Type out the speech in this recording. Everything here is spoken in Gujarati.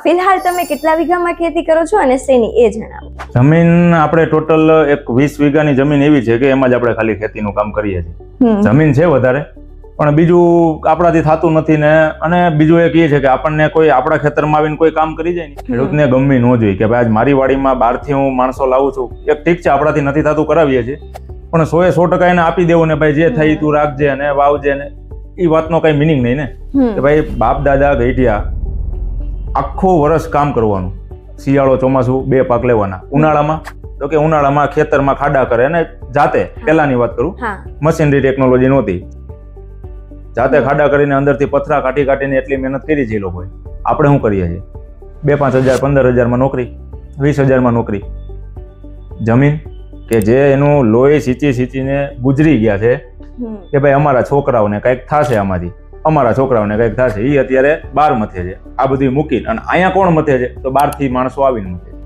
ફિલહાલ તમે કેટલા વીઘામાં ખેતી કરો છો અને શેની એ જણાવો. જમીન આપણે ટોટલ એક 20 વીઘાની જમીન એવી છે કે એમાં જ આપણે ખાલી ખેતીનું કામ કરીએ છીએ. જમીન છે વધારે, પણ બીજું આપણાથી થતું નથી ને. અને બીજું એક એ છે કે આપણને કોઈ આપણા ખેતરમાં આવીને કોઈ કામ કરી જાય ને, ખેડૂતને ગમવી ન જોઈએ કે ભાઈ આજ મારી વાડીમાં બહારથી હું માણસો લાવું છું. એક ઠીક છે, આપણાથી નથી થતું કરાવીએ છીએ, પણ 100% એને આપી દેવું ને ભાઈ જે થઈ તું રાખજે અને વાવજે ને, એ વાતનો કઈ મિનિંગ નહીં ને. કે ભાઈ બાપ દાદા ગઈઢિયા આખું વર્ષ કામ કરવાનું, શિયાળો ચોમાસું 2 પાક લેવાના. ઉનાળામાં તો કે ઉનાળામાં ખેતરમાં ખાડા કરે અને જાતે, પેલાની વાત કરું, મશીનરી ટેકનોલોજી નહોતી, જાતે ખાડા કરીને અંદરથી પથરા કાઢીને એટલી મહેનત કરી છે એ લોકોએ. આપણે શું કરીએ છીએ? 2-5 હજાર 15,000માં નોકરી, 20,000માં નોકરી. જમીન કે જે એનું લોહી સિંચીને ગુજરી ગયા છે કે ભાઈ અમારા છોકરાઓને કંઈક થશે, આમાંથી અમારા છોકરાઓને કંઈક થશે, એ અત્યારે બહાર મથે છે. આ બધું મૂકીને અને અહીંયા કોણ મથે છે? તો બહારથી માણસો આવીને મથે છે.